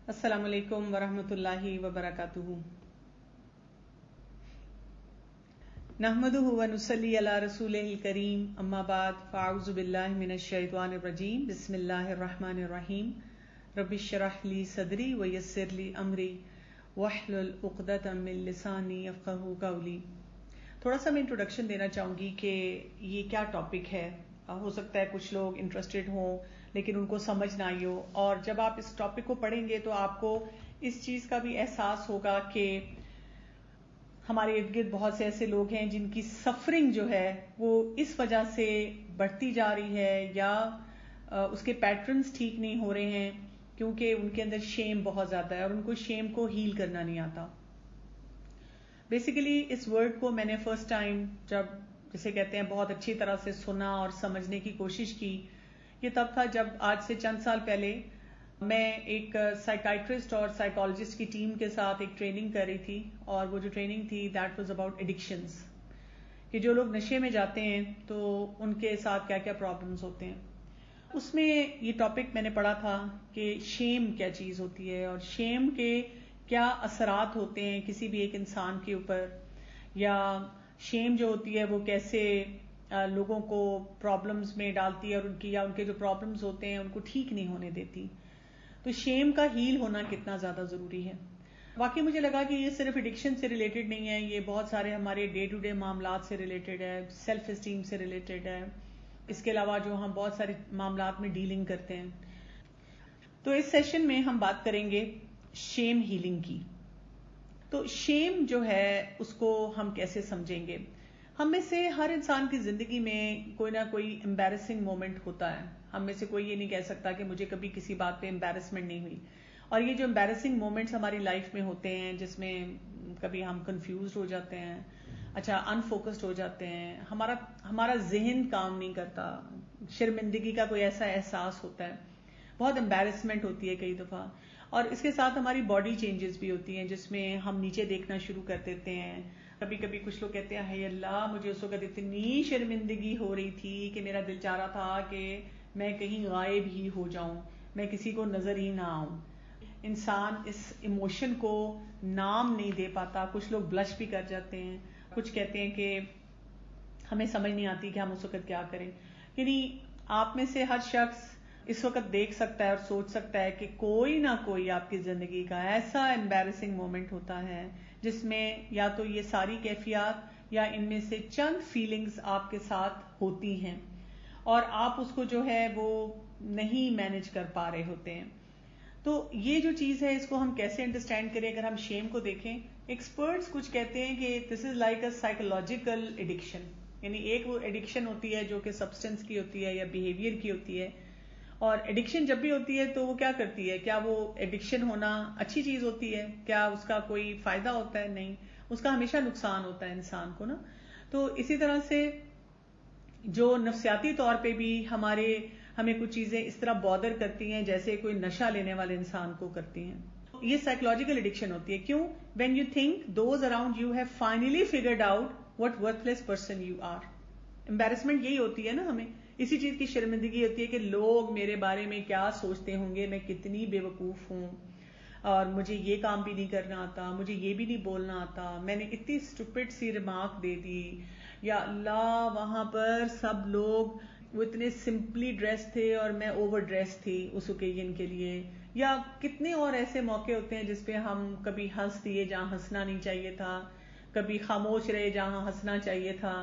السلام علیکم ورحمۃ اللہ وبرکاتہ. نحمده ونصلی علی رسولہ الکریم، اما بعد فاعوذ باللہ من الشیطان الرجیم. بسم اللہ الرحمن الرحیم. رب اشرح لی صدری ویسر لی امری واحلل عقدۃ من لسانی یفقہوا قولی. تھوڑا سا میں انٹروڈکشن دینا چاہوں گی کہ یہ کیا ٹاپک ہے. ہو سکتا ہے کچھ لوگ انٹرسٹڈ ہوں لیکن ان کو سمجھ نہ آئی ہو، اور جب آپ اس ٹاپک کو پڑھیں گے تو آپ کو اس چیز کا بھی احساس ہوگا کہ ہمارے ارد گرد بہت سے ایسے لوگ ہیں جن کی سفرنگ جو ہے وہ اس وجہ سے بڑھتی جا رہی ہے، یا اس کے پیٹرنز ٹھیک نہیں ہو رہے ہیں کیونکہ ان کے اندر شیم بہت زیادہ ہے اور ان کو شیم کو ہیل کرنا نہیں آتا. بیسیکلی اس ورڈ کو میں نے فرسٹ ٹائم جب جسے کہتے ہیں بہت اچھی طرح سے سنا اور سمجھنے کی کوشش کی، یہ تب تھا جب آج سے چند سال پہلے میں ایک سائیکائٹرسٹ اور سائیکالوجسٹ کی ٹیم کے ساتھ ایک ٹریننگ کر رہی تھی، اور وہ جو ٹریننگ تھی دیٹ واز اباؤٹ ایڈکشنز، کہ جو لوگ نشے میں جاتے ہیں تو ان کے ساتھ کیا کیا پرابلمز ہوتے ہیں. اس میں یہ ٹاپک میں نے پڑھا تھا کہ شیم کیا چیز ہوتی ہے اور شیم کے کیا اثرات ہوتے ہیں کسی بھی ایک انسان کے اوپر، یا شیم جو ہوتی ہے وہ کیسے لوگوں کو پرابلمز میں ڈالتی ہے اور ان کے جو پرابلمز ہوتے ہیں ان کو ٹھیک نہیں ہونے دیتی. تو شیم کا ہیل ہونا کتنا زیادہ ضروری ہے. واقعی مجھے لگا کہ یہ صرف ایڈکشن سے ریلیٹڈ نہیں ہے، یہ بہت سارے ہمارے ڈے ٹو ڈے معاملات سے ریلیٹڈ ہے، سیلف اسٹیم سے ریلیٹڈ ہے، اس کے علاوہ جو ہم بہت سارے معاملات میں ڈیلنگ کرتے ہیں. تو اس سیشن میں ہم بات کریں گے شیم ہیلنگ کی. تو شیم جو ہے اس کو ہم کیسے سمجھیں گے. ہم میں سے ہر انسان کی زندگی میں کوئی نہ کوئی امبیرسنگ مومنٹ ہوتا ہے. ہم میں سے کوئی یہ نہیں کہہ سکتا کہ مجھے کبھی کسی بات پہ امبیرسمنٹ نہیں ہوئی. اور یہ جو امبیرسنگ مومنٹس ہماری لائف میں ہوتے ہیں جس میں کبھی ہم کنفیوزڈ ہو جاتے ہیں، انفوکسڈ ہو جاتے ہیں، ہمارا ذہن کام نہیں کرتا، شرمندگی کا کوئی ایسا احساس ہوتا ہے، بہت امبیرسمنٹ ہوتی ہے کئی دفعہ، اور اس کے ساتھ ہماری باڈی چینجز بھی ہوتی ہیں جس میں ہم نیچے دیکھنا شروع کر دیتے ہیں. کبھی کبھی کچھ لوگ کہتے ہیں ہے اللہ مجھے اس وقت اتنی شرمندگی ہو رہی تھی کہ میرا دل چاہ رہا تھا کہ میں کہیں غائب ہی ہو جاؤں، میں کسی کو نظر ہی نہ آؤں. انسان اس ایموشن کو نام نہیں دے پاتا. کچھ لوگ بلش بھی کر جاتے ہیں، کچھ کہتے ہیں کہ ہمیں سمجھ نہیں آتی کہ ہم اس وقت کیا کریں. یعنی آپ میں سے ہر شخص اس وقت دیکھ سکتا ہے اور سوچ سکتا ہے کہ کوئی نہ کوئی آپ کی زندگی کا ایسا امبیرسنگ مومنٹ ہوتا ہے جس میں یا تو یہ ساری کیفیات یا ان میں سے چند فیلنگز آپ کے ساتھ ہوتی ہیں اور آپ اس کو جو ہے وہ نہیں مینج کر پا رہے ہوتے ہیں. تو یہ جو چیز ہے اس کو ہم کیسے انڈرسٹینڈ کریں. اگر ہم شیم کو دیکھیں، ایکسپرٹس کچھ کہتے ہیں کہ this is like a psychological addiction. یعنی ایک وہ ایڈکشن ہوتی ہے جو کہ سبسٹنس کی ہوتی ہے یا بیہیویئر کی ہوتی ہے، اور ایڈکشن جب بھی ہوتی ہے تو وہ کیا کرتی ہے، کیا وہ ایڈکشن ہونا اچھی چیز ہوتی ہے، کیا اس کا کوئی فائدہ ہوتا ہے؟ نہیں، اس کا ہمیشہ نقصان ہوتا ہے انسان کو نا. تو اسی طرح سے جو نفسیاتی طور پہ بھی ہمیں کچھ چیزیں اس طرح بادر کرتی ہیں جیسے کوئی نشہ لینے والے انسان کو کرتی ہیں. یہ سائیکولوجیکل ایڈکشن ہوتی ہے. کیوں؟ When you think those around you have finally figured out what worthless person you are. Embarrassment یہی ہوتی ہے نا، ہمیں اسی چیز کی شرمندگی ہوتی ہے کہ لوگ میرے بارے میں کیا سوچتے ہوں گے، میں کتنی بے وقوف ہوں، اور مجھے یہ کام بھی نہیں کرنا آتا، مجھے یہ بھی نہیں بولنا آتا، میں نے اتنی اسٹوپڈ سی ریمارک دے دی، یا اللہ وہاں پر سب لوگ وہ اتنے سمپلی ڈریس تھے اور میں اوور ڈریس تھی اس اوکیزن کے لیے. یا کتنے اور ایسے موقع ہوتے ہیں جس پہ ہم کبھی ہنس دیے جہاں ہنسنا نہیں چاہیے تھا، کبھی خاموش رہے جہاں ہنسنا چاہیے تھا،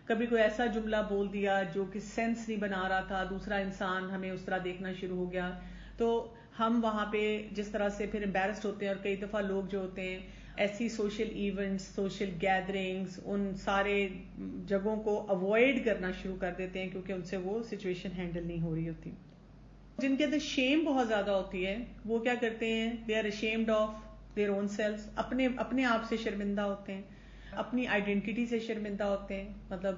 کبھی کوئی ایسا جملہ بول دیا جو کہ سینس نہیں بنا رہا تھا، دوسرا انسان ہمیں اس طرح دیکھنا شروع ہو گیا. تو ہم وہاں پہ جس طرح سے پھر امبیرسڈ ہوتے ہیں، اور کئی دفعہ لوگ جو ہوتے ہیں ایسی سوشل ایونٹس، سوشل گیدرنگز، ان سارے جگہوں کو اوائڈ کرنا شروع کر دیتے ہیں کیونکہ ان سے وہ سچویشن ہینڈل نہیں ہو رہی ہوتی. جن کے اندر شیم بہت زیادہ ہوتی ہے وہ کیا کرتے ہیں، they are ashamed of their own self. اپنے آپ سے شرمندہ ہوتے ہیں، اپنی آئیڈینٹی سے شرمندہ ہوتے ہیں. مطلب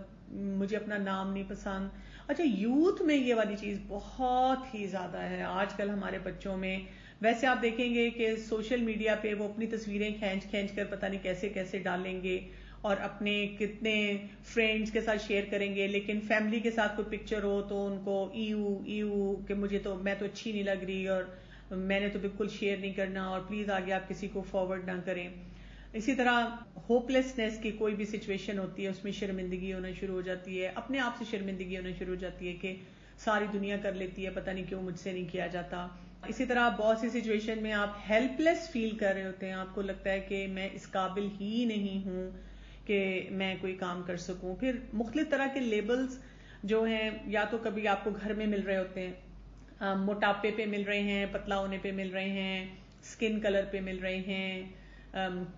مجھے اپنا نام نہیں پسند. اچھا، یوتھ میں یہ والی چیز بہت ہی زیادہ ہے آج کل ہمارے بچوں میں. ویسے آپ دیکھیں گے کہ سوشل میڈیا پہ وہ اپنی تصویریں کھینچ کر پتہ نہیں کیسے کیسے ڈالیں گے اور اپنے کتنے فرینڈز کے ساتھ شیئر کریں گے، لیکن فیملی کے ساتھ کوئی پکچر ہو تو ان کو ایو کہ میں تو اچھی نہیں لگ رہی، اور میں نے تو بالکل شیئر نہیں کرنا اور پلیز آگے آپ کسی کو فارورڈ نہ کریں. اسی طرح ہوپلیسنس کی کوئی بھی سچویشن ہوتی ہے اس میں شرمندگی ہونا شروع ہو جاتی ہے, اپنے آپ سے شرمندگی ہونا شروع ہو جاتی ہے کہ ساری دنیا کر لیتی ہے, پتہ نہیں کیوں مجھ سے نہیں کیا جاتا. اسی طرح بہت سی سچویشن میں آپ ہیلپ لیس فیل کر رہے ہوتے ہیں, آپ کو لگتا ہے کہ میں اس قابل ہی نہیں ہوں کہ میں کوئی کام کر سکوں. پھر مختلف طرح کے لیبلز جو ہیں, یا تو کبھی آپ کو گھر میں مل رہے ہوتے ہیں, موٹاپے پہ مل رہے ہیں, پتلا ہونے پہ مل رہے ہیں, اسکن کلر پہ مل رہے ہیں,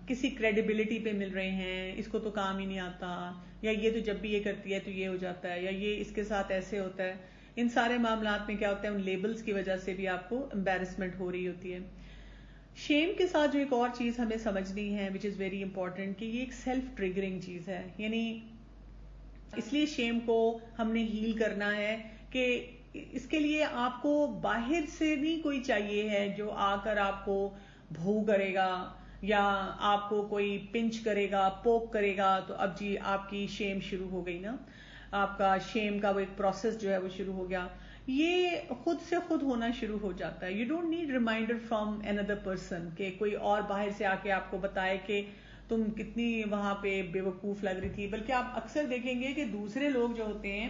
کسی کریڈیبلٹی پہ مل رہے ہیں, اس کو تو کام ہی نہیں آتا, یا یہ تو جب بھی یہ کرتی ہے تو یہ ہو جاتا ہے, یا یہ اس کے ساتھ ایسے ہوتا ہے. ان سارے معاملات میں کیا ہوتا ہے, ان لیبلز کی وجہ سے بھی آپ کو امبیرسمنٹ ہو رہی ہوتی ہے. شیم کے ساتھ جو ایک اور چیز ہمیں سمجھنی ہے وچ از ویری امپورٹنٹ, کہ یہ ایک سیلف ٹریگرنگ چیز ہے. یعنی اس لیے شیم کو ہم نے ہیل کرنا ہے کہ اس کے لیے آپ کو باہر سے بھی کوئی چاہیے ہے جو آ کر آپ کو بھو کرے گا یا آپ کو کوئی پنچ کرے گا, پوک کرے گا, تو اب جی آپ کی شیم شروع ہو گئی نا, آپ کا شیم کا وہ ایک پروسیس جو ہے وہ شروع ہو گیا. یہ خود سے خود ہونا شروع ہو جاتا ہے. You don't need reminder from another person کہ کوئی اور باہر سے آ کے آپ کو بتائے کہ تم کتنی وہاں پہ بے وقوف لگ رہی تھی. بلکہ آپ اکثر دیکھیں گے کہ دوسرے لوگ جو ہوتے ہیں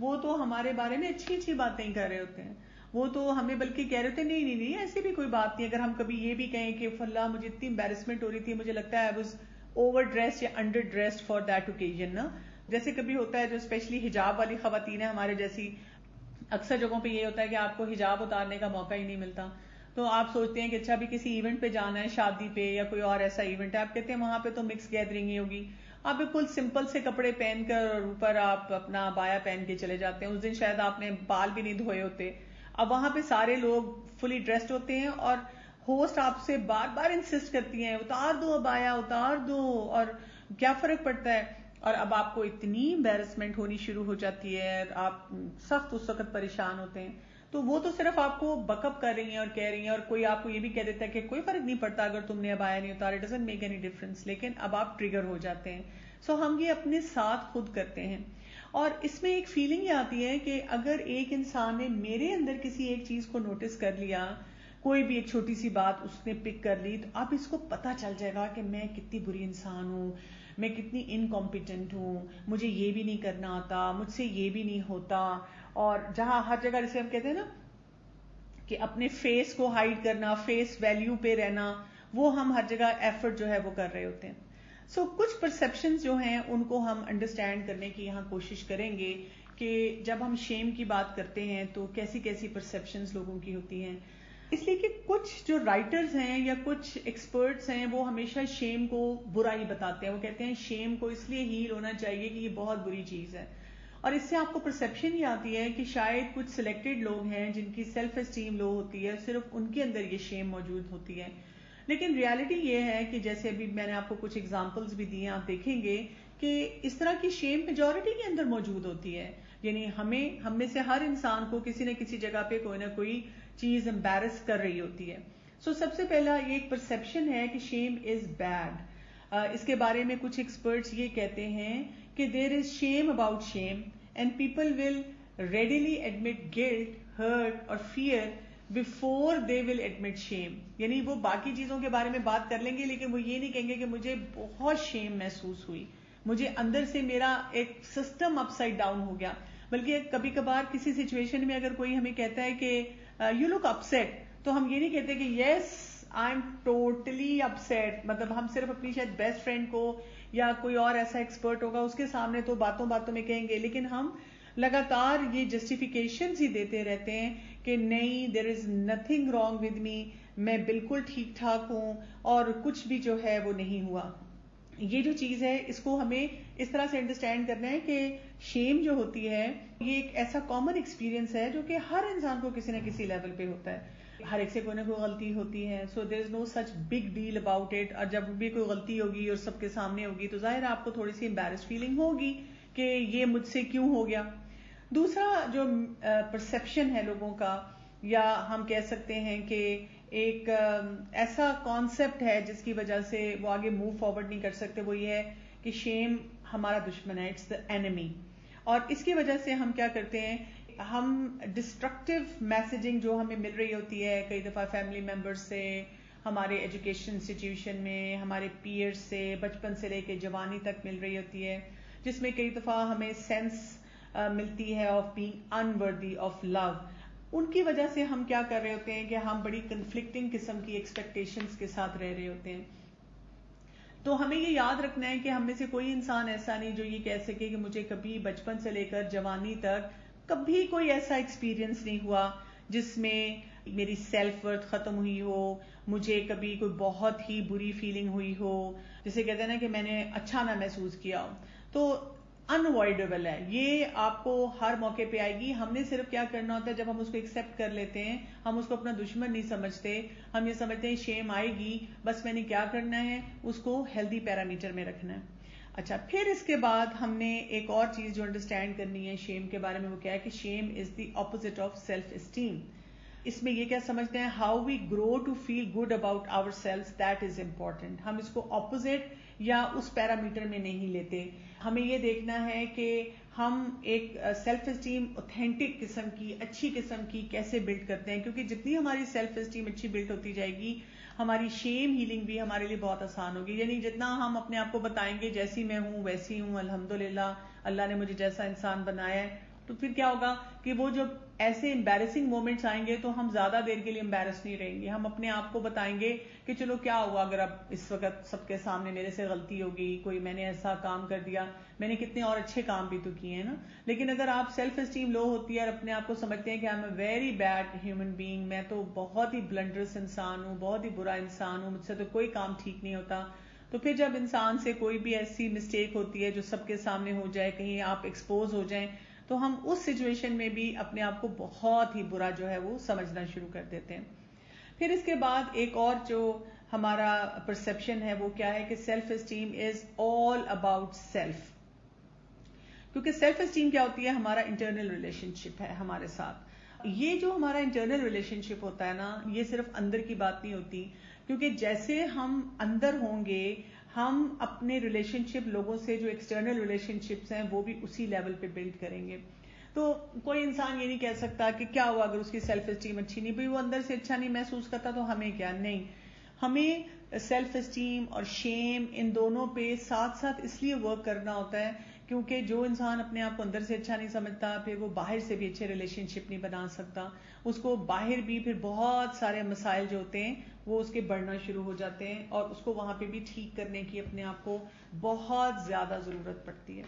وہ تو ہمارے بارے میں اچھی اچھی باتیں کر رہے ہوتے ہیں, وہ تو ہمیں بلکہ کہہ رہے ہوتے ہیں نہیں نہیں نہیں ایسی بھی کوئی بات نہیں. اگر ہم کبھی یہ بھی کہیں کہ فلاں مجھے اتنی امبیرسمنٹ ہو رہی تھی, مجھے لگتا ہے آئی واز اوور ڈریسڈ یا under dressed for that occasion نا. جیسے کبھی ہوتا ہے جو اسپیشلی حجاب والی خواتین ہیں ہمارے جیسی, اکثر جگہوں پہ یہ ہوتا ہے کہ آپ کو حجاب اتارنے کا موقع ہی نہیں ملتا, تو آپ سوچتے ہیں کہ اچھا بھی کسی ایونٹ پہ جانا ہے, شادی پہ یا کوئی اور ایسا ایونٹ ہے, آپ کہتے ہیں وہاں پہ تو مکس گیدرنگ ہی ہوگی, آپ بالکل سمپل سے کپڑے پہن کر اور اوپر آپ اپنا بایا پہن کے چلے جاتے ہیں. اس دن شاید آپ نے بال بھی نہیں دھوئے ہوتے, اب وہاں پہ سارے لوگ فلی ڈریسڈ ہوتے ہیں اور ہوسٹ آپ سے بار بار انسسٹ کرتی ہیں اتار دو بایا, اتار دو, اور کیا فرق پڑتا ہے. اور اب آپ کو اتنی امبیرسمنٹ ہونی شروع ہو جاتی ہے, آپ سخت اس وقت پریشان ہوتے ہیں. تو وہ تو صرف آپ کو بک اپ کر رہی ہیں اور کہہ رہی ہیں, اور کوئی آپ کو یہ بھی کہہ دیتا ہے کہ کوئی فرق نہیں پڑتا اگر تم نے ابایا نہیں اتارا, ڈزنٹ میک اینی ڈفرنس. لیکن اب آپ ٹریگر ہو جاتے ہیں. سو ہم یہ اپنے ساتھ خود کرتے ہیں, اور اس میں ایک فیلنگ یہ آتی ہے کہ اگر ایک انسان نے میرے اندر کسی ایک چیز کو نوٹس کر لیا, کوئی بھی ایک چھوٹی سی بات اس نے پک کر لی, تو اب اس کو پتا چل جائے گا کہ میں کتنی بری انسان ہوں, میں کتنی انکمپیٹنٹ ہوں, مجھے یہ بھی نہیں کرنا آتا, مجھ سے یہ بھی نہیں ہوتا. اور جہاں ہر جگہ جیسے ہم کہتے ہیں نا کہ اپنے فیس کو ہائڈ کرنا, فیس ویلیو پہ رہنا, وہ ہم ہر جگہ ایفرٹ جو ہے وہ کر رہے ہوتے ہیں. سو کچھ پرسیپشنز جو ہیں ان کو ہم انڈرسٹینڈ کرنے کی یہاں کوشش کریں گے کہ جب ہم شیم کی بات کرتے ہیں تو کیسی کیسی پرسیپشنز لوگوں کی ہوتی ہیں. اس لیے کہ کچھ جو رائٹرز ہیں یا کچھ ایکسپرٹس ہیں وہ ہمیشہ شیم کو برا ہی بتاتے ہیں. وہ کہتے ہیں شیم کو اس لیے ہیل ہونا چاہیے کہ یہ بہت بری چیز ہے, اور اس سے آپ کو پرسیپشن یہ آتی ہے کہ شاید کچھ سلیکٹڈ لوگ ہیں جن کی سیلف اسٹیم لو ہوتی ہے, صرف ان کے اندر یہ شیم موجود ہوتی ہے. لیکن ریالٹی یہ ہے کہ جیسے ابھی میں نے آپ کو کچھ ایگزامپلز بھی دیے, آپ دیکھیں گے کہ اس طرح کی شیم میجورٹی کے اندر موجود ہوتی ہے. یعنی ہم میں سے ہر انسان کو کسی نہ کسی جگہ پہ کوئی نہ کوئی چیز امبیرس کر رہی ہوتی ہے. سو سب سے پہلا یہ ایک پرسیپشن ہے کہ شیم از بیڈ. اس کے بارے میں کچھ ایکسپرٹس یہ کہتے ہیں کہ there is shame about shame and people will readily admit guilt, hurt اور fear before they will admit shame. یعنی وہ باقی چیزوں کے بارے میں بات کر لیں گے لیکن وہ یہ نہیں کہیں گے کہ مجھے بہت شیم محسوس ہوئی, مجھے اندر سے میرا ایک سسٹم اپ سائڈ ڈاؤن ہو گیا. بلکہ کبھی کبھار کسی سچویشن میں اگر کوئی ہمیں کہتا ہے کہ یو لک اپسیٹ, تو ہم یہ نہیں کہتے کہ یس آئی ایم ٹوٹلی اپسیٹ. مطلب ہم صرف اپنی شاید بیسٹ فرینڈ کو یا کوئی اور ایسا ایکسپرٹ ہوگا اس کے سامنے تو باتوں باتوں میں کہیں گے, لیکن ہم لگاتار یہ جسٹیفیکیشنز ہی دیتے رہتے ہیں کہ نہیں, there is nothing wrong with me, میں بالکل ٹھیک ٹھاک ہوں اور کچھ بھی جو ہے وہ نہیں ہوا. یہ جو چیز ہے اس کو ہمیں اس طرح سے انڈرسٹینڈ کرنا ہے کہ شیم جو ہوتی ہے یہ ایک ایسا کامن ایکسپیرینس ہے جو کہ ہر انسان کو کسی نہ کسی لیول پہ ہوتا ہے. ہر ایک سے کوئی نہ کوئی غلطی ہوتی ہے. سو دیر از نو such big deal about it. اور جب بھی کوئی غلطی ہوگی اور سب کے سامنے ہوگی تو ظاہر آپ کو تھوڑی سی امبیرس فیلنگ ہوگی کہ یہ مجھ سے کیوں ہو گیا. دوسرا جو پرسیپشن ہے لوگوں کا, یا ہم کہہ سکتے ہیں کہ ایک ایسا کانسیپٹ ہے جس کی وجہ سے وہ آگے موو فارورڈ نہیں کر سکتے, وہ یہ ہے کہ شیم ہمارا دشمن ہے, اٹس دا اینیمی. اور اس کی وجہ سے ہم کیا کرتے ہیں, ہم ڈسٹرکٹیو میسیجنگ جو ہمیں مل رہی ہوتی ہے کئی دفعہ فیملی ممبر سے، ہمارے ایجوکیشن انسٹیٹیوشن میں، ہمارے پیئر سے، بچپن سے لے کے جوانی تک مل رہی ہوتی ہے، جس میں کئی دفعہ ہمیں سینس ملتی ہے آف بینگ انورتھی آف لو. ان کی وجہ سے ہم کیا کر رہے ہوتے ہیں کہ ہم بڑی کنفلکٹنگ قسم کی ایکسپیکٹیشنز کے ساتھ رہ رہے ہوتے ہیں. تو ہمیں یہ یاد رکھنا ہے کہ ہم میں سے کوئی انسان ایسا نہیں جو یہ کہہ سکے کہ مجھے کبھی بچپن سے لے کر جوانی تک کبھی کوئی ایسا ایکسپیرینس نہیں ہوا جس میں میری سیلف ورتھ ختم ہوئی ہو، مجھے کبھی کوئی بہت ہی بری فیلنگ ہوئی ہو، جسے کہتے ہیں نا کہ میں نے اچھا نہ محسوس کیا ہو. تو انوائڈیبل ہے، یہ آپ کو ہر موقع پہ آئے گی. ہم نے صرف کیا کرنا ہوتا ہے جب ہم اس کو ایکسپٹ کر لیتے ہیں، ہم اس کو اپنا دشمن نہیں سمجھتے، ہم یہ سمجھتے ہیں شیم آئے گی، بس میں نے کیا کرنا ہے اس کو ہیلدی پیرامیٹر میں رکھنا ہے. اچھا، پھر اس کے بعد ہم نے ایک اور چیز جو انڈرسٹینڈ کرنی ہے شیم کے بارے میں، وہ کیا ہے کہ shame is the opposite of self esteem. اس میں یہ کیا سمجھتے ہیں، how we grow to feel good about our self, that is important. ہم اس کو اپوزٹ یا اس پیرامیٹر میں نہیں لیتے. ہمیں یہ دیکھنا ہے کہ ہم ایک سیلف اسٹیم اوتھینٹک قسم کی، اچھی قسم کی کیسے بلڈ کرتے ہیں، کیونکہ جتنی ہماری سیلف اسٹیم اچھی بلڈ ہوتی جائے گی ہماری شیم ہیلنگ بھی ہمارے لیے بہت آسان ہوگی. یعنی جتنا ہم اپنے آپ کو بتائیں گے جیسی میں ہوں ویسی ہوں، الحمدللہ اللہ نے مجھے جیسا انسان بنایا ہے، تو پھر کیا ہوگا کہ وہ جب ایسے امبیرسنگ مومنٹس آئیں گے تو ہم زیادہ دیر کے لیے امبیرس نہیں رہیں گے. ہم اپنے آپ کو بتائیں گے کہ چلو کیا ہوا اگر اب اس وقت سب کے سامنے میرے سے غلطی ہوگی، کوئی میں نے ایسا کام کر دیا، میں نے کتنے اور اچھے کام بھی تو کیے ہیں نا. لیکن اگر آپ سیلف اسٹیم لو ہوتی ہے اور اپنے آپ کو سمجھتے ہیں کہ I am a very bad human being, میں تو بہت ہی بلنڈرس انسان ہوں، بہت ہی برا انسان ہوں، مجھ سے تو کوئی کام ٹھیک نہیں ہوتا، تو پھر جب انسان سے کوئی بھی ایسی مسٹیک ہوتی ہے جو سب کے سامنے ہو جائے، کہیں آپ ایکسپوز ہو جائیں، تو ہم اس سچویشن میں بھی اپنے آپ کو بہت ہی برا جو ہے وہ سمجھنا شروع کر دیتے ہیں. پھر اس کے بعد ایک اور جو ہمارا پرسپشن ہے وہ کیا ہے کہ self esteem is all about self. کیونکہ سیلف اسٹیم کیا ہوتی ہے، ہمارا انٹرنل ریلیشن شپ ہے ہمارے ساتھ. یہ جو ہمارا انٹرنل ریلیشن شپ ہوتا ہے نا، یہ صرف اندر کی بات نہیں ہوتی، کیونکہ جیسے ہم اندر ہوں گے ہم اپنے ریلیشن شپ لوگوں سے جو ایکسٹرنل ریلیشن شپس ہیں وہ بھی اسی لیول پہ بلڈ کریں گے. تو کوئی انسان یہ نہیں کہہ سکتا کہ کیا ہوا اگر اس کی سیلف اسٹیم اچھی نہیں، بھئی وہ اندر سے اچھا نہیں محسوس کرتا تو ہمیں کیا. نہیں، ہمیں سیلف اسٹیم اور شیم ان دونوں پہ ساتھ ساتھ اس لیے ورک کرنا ہوتا ہے کیونکہ جو انسان اپنے آپ کو اندر سے اچھا نہیں سمجھتا پھر وہ باہر سے بھی اچھے ریلیشن شپ نہیں بنا سکتا. اس کو باہر بھی پھر بہت سارے مسائل جو ہوتے ہیں وہ اس کے بڑھنا شروع ہو جاتے ہیں اور اس کو وہاں پہ بھی ٹھیک کرنے کی اپنے آپ کو بہت زیادہ ضرورت پڑتی ہے.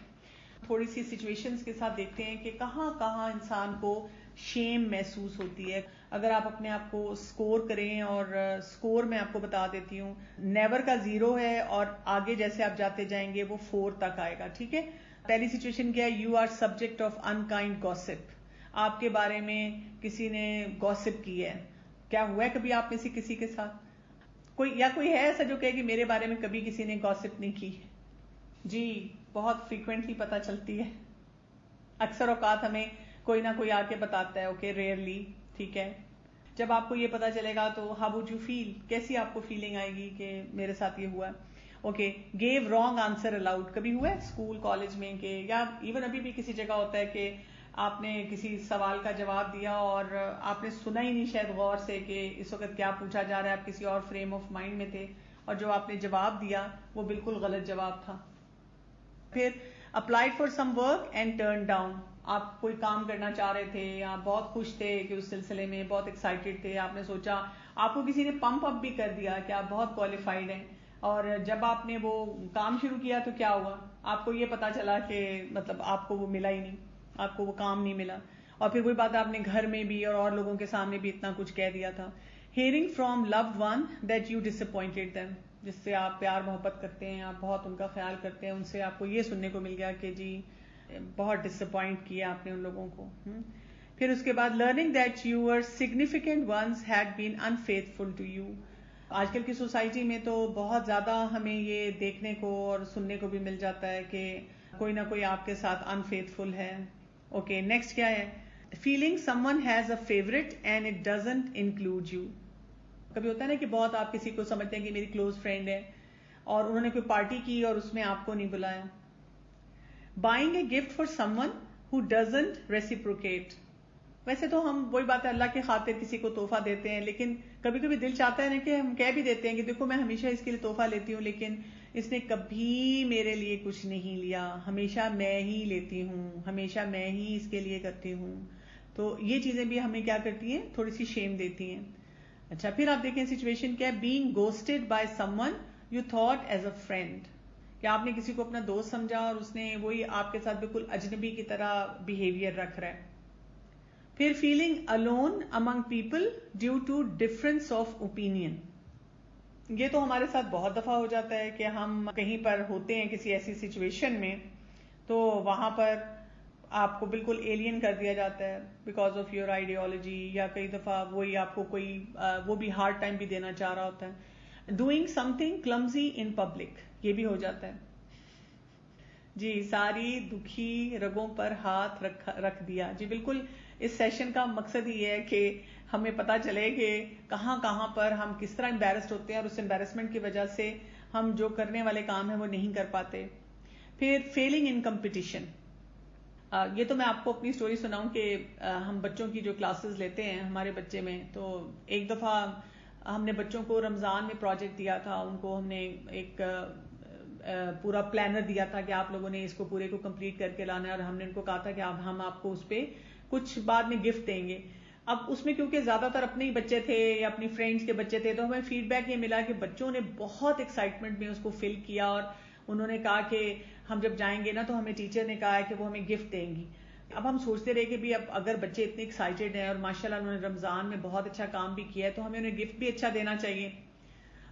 تھوڑی سی سچویشنز کے ساتھ دیکھتے ہیں کہ کہاں کہاں انسان کو شیم محسوس ہوتی ہے. اگر آپ اپنے آپ کو سکور کریں، اور سکور میں آپ کو بتا دیتی ہوں، نیور کا 0 ہے اور آگے جیسے آپ جاتے جائیں گے وہ 4 تک آئے گا. ٹھیک ہے، پہلی سچویشن کیا ہے، you are subject of unkind gossip. آپ کے بارے میں کسی نے گوسپ کی ہے. کیا ہوا ہے کبھی آپ میں سے کسی کے ساتھ کوئی ہے ایسا جو کہے کہ میرے بارے میں کبھی کسی نے گوسپ نہیں کی؟ جی بہت فریکوینٹلی پتہ چلتی ہے. اکثر اوقات ہمیں کوئی نہ کوئی آ کے بتاتا ہے. Okay, rarely. ٹھیک ہے، جب آپ کو یہ پتا چلے گا تو ہاؤ وڈ یو فیل، کیسی آپ کو فیلنگ آئے گی کہ میرے ساتھ یہ ہوا. Okay, give wrong answer allowed. کبھی ہوا ہے اسکول کالج میں کہ یا ایون ابھی بھی کسی جگہ ہوتا ہے کہ آپ نے کسی سوال کا جواب دیا اور آپ نے سنا ہی نہیں شاید غور سے کہ اس وقت کیا پوچھا جا رہا ہے، آپ کسی اور فریم آف مائنڈ میں تھے اور جو آپ نے جواب دیا وہ بالکل غلط جواب تھا. پھر applied for some work and turn down. آپ کوئی کام کرنا چاہ رہے تھے، آپ بہت خوش تھے کہ اس سلسلے میں بہت ایکسائٹیڈ تھے، آپ نے سوچا، آپ کو کسی نے پمپ اپ بھی کر دیا کہ آپ بہت کوالیفائڈ ہیں، اور جب آپ نے وہ کام شروع کیا تو کیا ہوا، آپ کو یہ پتا چلا کہ مطلب آپ کو وہ ملا ہی نہیں، آپ کو وہ کام نہیں ملا. اور پھر وہی بات آپ نے گھر میں بھی اور لوگوں کے سامنے بھی اتنا کچھ کہہ دیا تھا. Hearing from loved one that you disappointed them. جس سے آپ پیار محبت کرتے ہیں، آپ بہت ان کا خیال کرتے ہیں، ان سے آپ کو یہ سننے کو مل گیا کہ جی بہت ڈس اپوائنٹ کیا آپ نے ان لوگوں کو. پھر اس کے بعد learning that your significant ones had been unfaithful to you. آج کل کی سوسائٹی میں تو بہت زیادہ ہمیں یہ دیکھنے کو اور سننے کو بھی مل جاتا ہے کہ کوئی نہ کوئی آپ کے ساتھ انفیتھفل ہے. اوکے، نیکسٹ کیا ہے، feeling some one has a favourite and it doesn't include you. کبھی ہوتا ہے نا کہ بہت آپ کسی کو سمجھتے ہیں کہ میری کلوز فرینڈ ہے اور انہوں نے کوئی پارٹی کی اور اس میں آپ کو نہیں بلایا. Buying a gift for some one who doesn't reciprocate. ویسے تو ہم وہی بات ہے اللہ کی خاطر کسی کو تحفہ دیتے ہیں، لیکن کبھی کبھی دل چاہتا ہے نا کہ ہم کہہ بھی دیتے ہیں کہ دیکھو میں ہمیشہ اس کے لیے تحفہ لیتی ہوں لیکن اس نے کبھی میرے لیے کچھ نہیں لیا، ہمیشہ میں ہی لیتی ہوں، ہمیشہ میں ہی اس کے لیے کرتی ہوں. تو یہ چیزیں بھی ہمیں کیا کرتی ہیں، تھوڑی سی شیم دیتی ہیں. اچھا پھر آپ دیکھیں سچویشن کیا ہے، being ghosted by someone you thought as a friend, کہ آپ نے کسی کو اپنا دوست سمجھا اور اس نے وہی آپ کے ساتھ بالکل اجنبی کی طرح بیہیویئر رکھ رہا ہے. پھر feeling alone among people due to difference of opinion. یہ تو ہمارے ساتھ بہت دفعہ ہو جاتا ہے کہ ہم کہیں پر ہوتے ہیں کسی ایسی سچویشن میں تو وہاں پر آپ کو بالکل ایلین کر دیا جاتا ہے بیکاز آف یور آئیڈیالوجی، یا کئی دفعہ وہی آپ کو کوئی وہ بھی ہارڈ ٹائم بھی دینا چاہ رہا ہوتا ہے. Doing some thing کلمزی in public, یہ بھی ہو جاتا ہے. جی ساری دکھی رگوں پر ہاتھ رکھ دیا. جی بالکل اس سیشن کا مقصد ہی ہے کہ ہمیں پتا چلے کہ کہاں کہاں پر ہم کس طرح امبیرسڈ ہوتے ہیں اور اس امبیرسمنٹ کی وجہ سے ہم جو کرنے والے کام ہیں وہ نہیں کر پاتے. پھر فیلنگ ان کمپٹیشن. یہ تو میں آپ کو اپنی سٹوری سناؤں کہ ہم بچوں کی جو کلاسز لیتے ہیں ہمارے بچے میں، تو ایک دفعہ ہم نے بچوں کو رمضان میں پروجیکٹ دیا تھا، ان کو ہم نے ایک پورا پلانر دیا تھا کہ آپ لوگوں نے اس کو پورے کو کمپلیٹ کر کے لانا ہے، اور ہم نے ان کو کہا تھا کہ ہم آپ کو اس پہ کچھ بعد میں گفٹ دیں گے. اب اس میں کیونکہ زیادہ تر اپنے ہی بچے تھے یا اپنی فرینڈز کے بچے تھے تو ہمیں فیڈ بیک یہ ملا کہ بچوں نے بہت ایکسائٹمنٹ میں اس کو فل کیا، اور انہوں نے کہا کہ ہم جب جائیں گے نا تو ہمیں ٹیچر نے کہا ہے کہ وہ ہمیں گفٹ دیں گی. اب ہم سوچتے رہے کہ بھی اب اگر بچے اتنے ایکسائٹیڈ ہیں اور ماشاءاللہ انہوں نے رمضان میں بہت اچھا کام بھی کیا ہے تو ہمیں انہیں گفٹ بھی اچھا دینا چاہیے.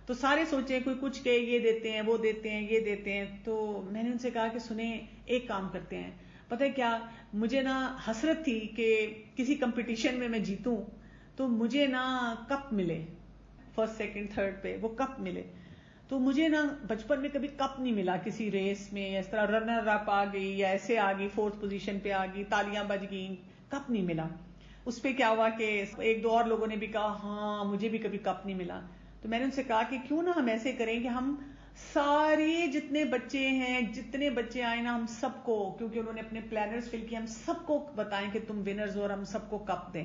تو سارے سوچے کوئی کچھ کہ یہ دیتے ہیں وہ دیتے ہیں یہ دیتے ہیں. تو میں نے ان سے کہا کہ سنیں ایک کام کرتے ہیں، پتہ ہے کیا، مجھے نا حسرت تھی کہ کسی کمپٹیشن میں جیتوں تو مجھے نا کپ ملے، فرسٹ سیکنڈ تھرڈ پہ وہ کپ ملے. تو مجھے نا بچپن میں کبھی کپ نہیں ملا کسی ریس میں، اس طرح رنر اپ آ گئی یا ایسے آ گئی فورتھ پوزیشن پہ آ گئی، تالیاں بج گئیں، کپ نہیں ملا. اس پہ کیا ہوا کہ ایک دو اور لوگوں نے بھی کہا ہاں مجھے بھی کبھی کپ نہیں ملا. تو میں نے ان سے کہا کہ کیوں نہ ہم ایسے کریں کہ ہم سارے جتنے بچے ہیں، جتنے بچے آئے نا، ہم سب کو، کیونکہ انہوں نے اپنے پلانرز فل کیے، ہم سب کو بتائیں کہ تم ونرز ہو اور ہم سب کو کپ دیں.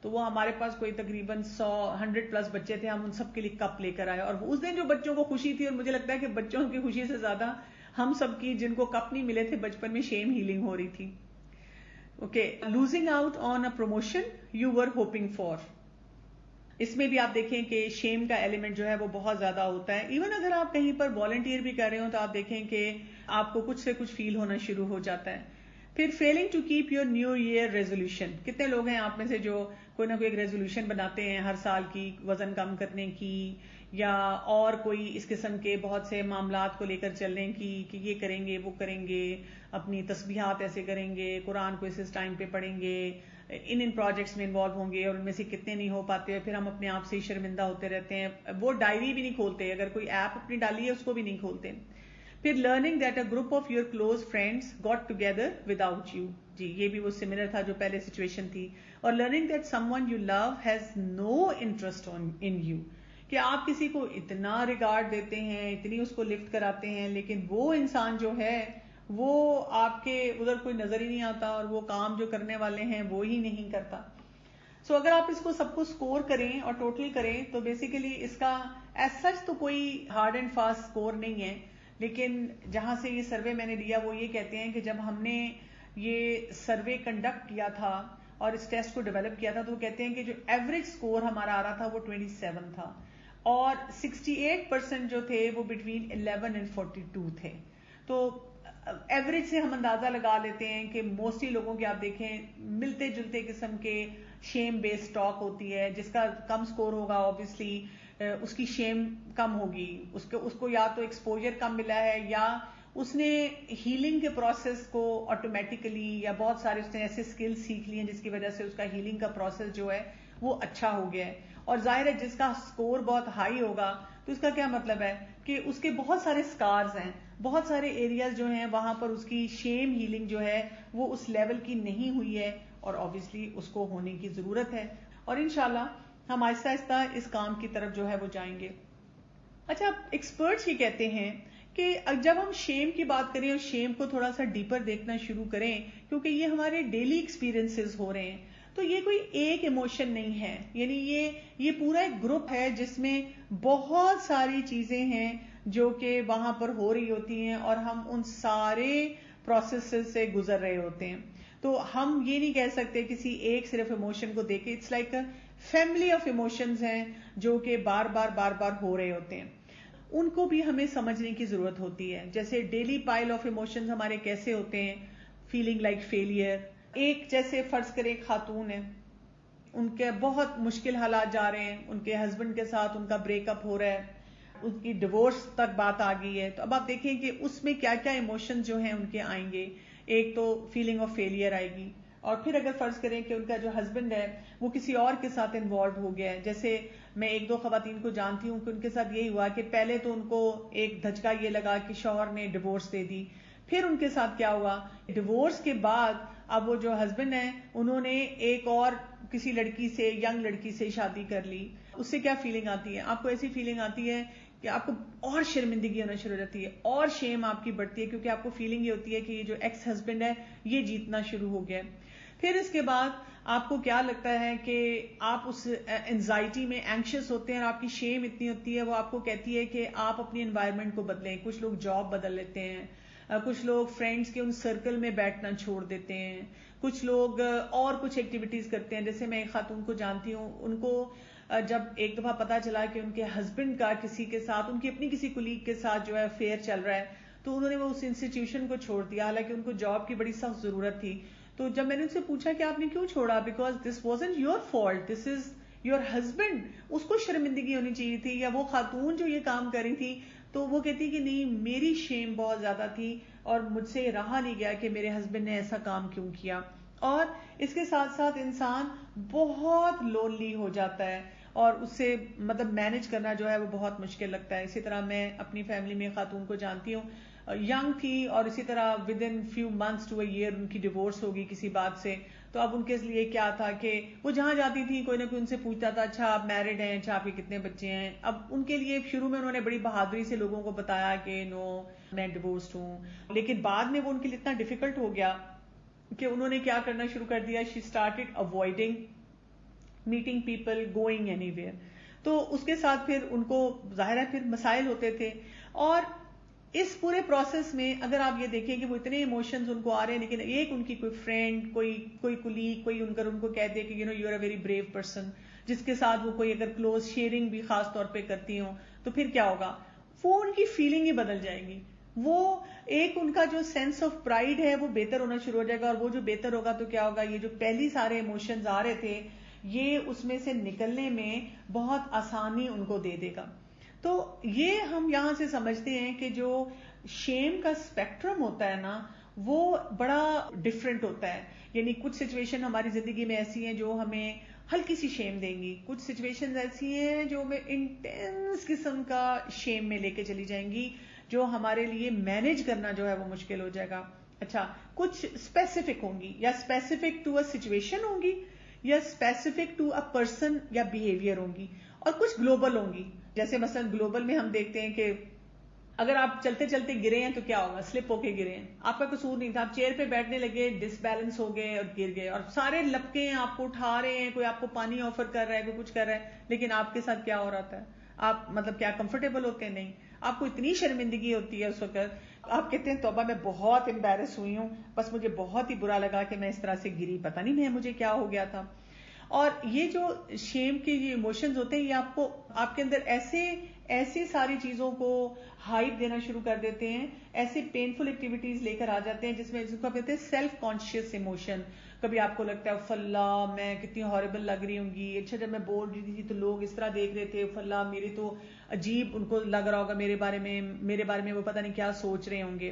تو وہ ہمارے پاس کوئی تقریباً 100 پلس بچے تھے، ہم ان سب کے لیے کپ لے کر آئے. اور اس دن جو بچوں کو خوشی تھی، اور مجھے لگتا ہے کہ بچوں کی خوشی سے زیادہ ہم سب کی جن کو کپ نہیں ملے تھے بچپن میں شیم ہیلنگ ہو رہی تھی. Okay, losing out on a promotion you were hoping for. اس میں بھی آپ دیکھیں کہ شیم کا ایلیمنٹ جو ہے وہ بہت زیادہ ہوتا ہے. ایون اگر آپ کہیں پر والنٹیئر بھی کر رہے ہو تو آپ دیکھیں کہ آپ کو کچھ سے کچھ فیل ہونا شروع ہو جاتا ہے. پھر feeling to keep your new year resolution. کتنے لوگ ہیں آپ میں سے جو کوئی نہ کوئی ایک ریزولوشن بناتے ہیں ہر سال کی، وزن کم کرنے کی یا اور کوئی اس قسم کے بہت سے معاملات کو لے کر چلنے کی، کہ یہ کریں گے وہ کریں گے، اپنی تسبیحات ایسے کریں گے، قرآن کو اس ٹائم پہ پڑھیں گے، ان پروجیکٹس میں انوالو ہوں گے، اور ان میں سے کتنے نہیں ہو پاتے، پھر ہم اپنے آپ سے ہی شرمندہ ہوتے رہتے ہیں. وہ ڈائری بھی نہیں کھولتے، اگر کوئی ایپ اپنی ڈالی ہے اس کو بھی نہیں کھولتے. پھر learning that a group of your close friends got together without you. جی یہ بھی وہ سملر تھا جو پہلے سچویشن تھی. اور learning that someone you love has no interest in you, کہ آپ کسی کو اتنا ریگارڈ دیتے ہیں، اتنی اس کو لفٹ کراتے ہیں، لیکن وہ انسان جو ہے وہ آپ کے ادھر کوئی نظر ہی نہیں آتا، اور وہ کام جو کرنے والے ہیں وہ ہی نہیں کرتا. سو اگر آپ اس کو سب کو سکور کریں اور ٹوٹل کریں تو بیسیکلی اس کا ایز سچ تو کوئی ہارڈ اینڈ فاسٹ سکور نہیں ہے. لیکن جہاں سے یہ سروے میں نے لیا وہ یہ کہتے ہیں کہ جب ہم نے یہ سروے کنڈکٹ کیا تھا اور اس ٹیسٹ کو ڈیولپ کیا تھا تو وہ کہتے ہیں کہ جو ایوریج سکور ہمارا آ رہا تھا وہ 27 تھا، اور 68% جو تھے وہ بٹوین 11 and 42 تھے. تو ایوریج سے ہم اندازہ لگا لیتے ہیں کہ موسٹلی لوگوں کے آپ دیکھیں ملتے جلتے قسم کے شیم بیس ٹاک ہوتی ہے. جس کا کم سکور ہوگا اوبیسلی اس کی شیم کم ہوگی، اس کو یا تو ایکسپوجر کم ملا ہے یا اس نے ہیلنگ کے پروسیس کو آٹومیٹیکلی، یا بہت سارے اس نے ایسے سکل سیکھ لی ہیں جس کی وجہ سے اس کا ہیلنگ کا پروسیس جو ہے وہ اچھا ہو گیا ہے. اور ظاہر ہے جس کا سکور بہت ہائی ہوگا تو اس کا کیا مطلب ہے کہ اس کے بہت سارے سکارز ہیں، بہت سارے ایریاز جو ہیں وہاں پر اس کی شیم ہیلنگ جو ہے وہ اس لیول کی نہیں ہوئی ہے، اور obviously اس کو ہونے کی ضرورت ہے. اور انشاءاللہ ہم آہستہ آہستہ اس کام کی طرف جو ہے وہ جائیں گے. اچھا، ایکسپرٹس یہ کہتے ہیں کہ جب ہم شیم کی بات کریں اور شیم کو تھوڑا سا ڈیپر دیکھنا شروع کریں، کیونکہ یہ ہمارے ڈیلی ایکسپیرینسز ہو رہے ہیں، تو یہ کوئی ایک ایموشن نہیں ہے، یعنی یہ پورا ایک گروپ ہے جس میں بہت ساری چیزیں ہیں جو کہ وہاں پر ہو رہی ہوتی ہیں اور ہم ان سارے پروسیسز سے گزر رہے ہوتے ہیں. تو ہم یہ نہیں کہہ سکتے کسی ایک صرف ایموشن کو دیکھیں. It's like a family of emotions ہیں جو کہ بار بار ہو رہے ہوتے ہیں. ان کو بھی ہمیں سمجھنے کی ضرورت ہوتی ہے. جیسے ڈیلی پائل آف ایموشنز ہمارے کیسے ہوتے ہیں، فیلنگ لائک فیلئر. ایک جیسے فرض کریں خاتون ہے، ان کے بہت مشکل حالات جا رہے ہیں، ان کے ہسبینڈ کے ساتھ ان کا بریک اپ ہو رہا ہے، ان کی ڈیورس تک بات آ گئی ہے. تو اب آپ دیکھیں کہ اس میں کیا کیا ایموشن جو ہیں ان کے آئیں گے. ایک تو فیلنگ آف فیلئر آئے گی، اور پھر اگر فرض کریں کہ ان کا جو ہسبینڈ ہے وہ کسی اور کے ساتھ انوالو ہو گیا ہے. جیسے میں ایک دو خواتین کو جانتی ہوں کہ ان کے ساتھ یہی ہوا کہ پہلے تو ان کو ایک دھچکا یہ لگا کہ شوہر نے ڈیورس دے دی. پھر ان کے ساتھ کیا ہوا، ڈیورس کے بعد اب وہ جو ہسبینڈ ہیں انہوں نے ایک اور کسی لڑکی سے، ینگ لڑکی سے شادی کر لی. اس سے کیا فیلنگ آتی ہے، آپ کو ایسی فیلنگ آتی ہے کہ آپ کو اور شرمندگی ہونا شروع ہو جاتی ہے، اور شیم آپ کی بڑھتی ہے، کیونکہ آپ کو فیلنگ یہ ہوتی ہے کہ یہ جو ایکس ہسبینڈ ہے یہ جیتنا شروع ہو گیا. پھر اس کے بعد آپ کو کیا لگتا ہے کہ آپ اس انزائٹی میں اینکشس ہوتے ہیں، اور آپ کی شیم اتنی ہوتی ہے، وہ آپ کو کہتی ہے کہ آپ اپنی انوائرمنٹ کو بدلیں. کچھ لوگ جاب بدل لیتے ہیں، کچھ لوگ فرینڈز کے ان سرکل میں بیٹھنا چھوڑ دیتے ہیں، کچھ لوگ اور کچھ ایکٹیویٹیز کرتے ہیں. جیسے میں ایک خاتون کو جانتی ہوں، ان کو جب ایک دفعہ پتا چلا کہ ان کے ہسبینڈ کا کسی کے ساتھ، ان کی اپنی کسی کولیگ کے ساتھ جو ہے افیئر چل رہا ہے، تو انہوں نے وہ اس انسٹیٹیوشن کو چھوڑ دیا، حالانکہ ان کو جاب کی بڑی سخت ضرورت تھی. تو جب میں نے ان سے پوچھا کہ آپ نے کیوں چھوڑا، because this wasn't your fault, this is your husband. اس کو شرمندگی ہونی چاہیے تھی، یا وہ خاتون جو یہ کام کر رہی تھی تو وہ کہتی کہ نہیں، میری شیم بہت زیادہ تھی اور مجھ سے رہا نہیں گیا کہ میرے ہسبینڈ نے ایسا کام کیوں کیا. اور اس کے ساتھ ساتھ انسان بہت لونلی ہو جاتا ہے، اور اس سے مطلب مینج کرنا جو ہے وہ بہت مشکل لگتا ہے. اسی طرح میں اپنی فیملی میں خاتون کو جانتی ہوں، ینگ تھی، اور اسی طرح within few months to a year ان کی ڈیورس ہوگی کسی بات سے. تو اب ان کے لیے کیا تھا کہ وہ جہاں جاتی تھی کوئی نہ کوئی ان سے پوچھتا تھا، اچھا آپ میرڈ ہیں، اچھا آپ کے کتنے بچے ہیں. اب ان کے لیے شروع میں انہوں نے بڑی بہادری سے لوگوں کو بتایا کہ نو میں ڈیورسڈ ہوں، لیکن بعد میں وہ ان کے لیے اتنا ڈیفیکلٹ ہو گیا کہ انہوں نے کیا کرنا شروع کر دیا، she started avoiding meeting people, going any where. تو اس کے ساتھ پھر ان کو ظاہر ہے پھر مسائل ہوتے تھے. اور اس پورے پروسیس میں اگر آپ یہ دیکھیں کہ وہ اتنے ایموشنز ان کو آ رہے ہیں، لیکن ایک ان کی کوئی فرینڈ، کوئی کولیگ، کوئی ان کو کہہ دے کہ you are a very brave person, جس کے ساتھ وہ کوئی اگر کلوز شیئرنگ بھی خاص طور پہ کرتی ہوں، تو پھر کیا ہوگا، وہ ان کی فیلنگ ہی بدل جائے گی. وہ ایک ان کا جو سینس آف پرائڈ ہے وہ بہتر ہونا شروع ہو جائے گا، اور وہ جو بہتر ہوگا تو کیا ہوگا، یہ جو پہلی سارے ایموشنز آ رہے تھے یہ اس میں سے نکلنے میں بہت آسانی ان کو دے دے گا. تو یہ ہم یہاں سے سمجھتے ہیں کہ جو شیم کا اسپیکٹرم ہوتا ہے نا وہ بڑا ڈفرینٹ ہوتا ہے. یعنی کچھ سچویشن ہماری زندگی میں ایسی ہیں جو ہمیں ہلکی سی شیم دیں گی، کچھ سچویشن ایسی ہیں جو ہمیں انٹینس قسم کا شیم میں لے کے چلی جائیں گی، جو ہمارے لیے مینج کرنا جو ہے وہ مشکل ہو جائے گا. اچھا، کچھ اسپیسیفک ہوں گی، یا اسپیسیفک ٹو اے سچویشن ہوں گی، یا اسپیسیفک ٹو اے پرسن یا بیہیویئر ہوں گی، اور کچھ گلوبل ہوں گی. جیسے مثلا گلوبل میں ہم دیکھتے ہیں کہ اگر آپ چلتے چلتے گرے ہیں تو کیا ہوگا، سلپ ہو کے گرے ہیں، آپ کا قصور نہیں تھا، آپ چیئر پہ بیٹھنے لگے، ڈس بیلنس ہو گئے اور گر گئے، اور سارے لپکے ہیں آپ کو اٹھا رہے ہیں، کوئی آپ کو پانی آفر کر رہا ہے، کوئی کچھ کر رہا ہے، لیکن آپ کے ساتھ کیا ہو رہا تھا، آپ مطلب کیا کمفرٹیبل ہوتے ہیں؟ نہیں، آپ کو اتنی شرمندگی ہوتی ہے اس وقت، آپ کہتے ہیں توبہ میں بہت امبیرس ہوئی ہوں، بس مجھے بہت ہی برا لگا کہ میں اس طرح سے گری، پتہ نہیں میں مجھے کیا ہو گیا تھا. اور یہ جو شیم کے یہ ایموشنز ہوتے ہیں یہ آپ کو آپ کے اندر ایسی ساری چیزوں کو ہائپ دینا شروع کر دیتے ہیں، ایسے پینفل ایکٹیویٹیز لے کر آ جاتے ہیں جس میں جس کو کہتے ہیں سیلف کانشیس ایموشن. کبھی آپ کو لگتا ہے فلا میں کتنی ہاربل لگ رہی ہوں گی، اچھا جب میں بول رہی تھی تو لوگ اس طرح دیکھ رہے تھے، فلا میری تو عجیب ان کو لگ رہا ہوگا میرے بارے میں وہ پتہ نہیں کیا سوچ رہے ہوں گے.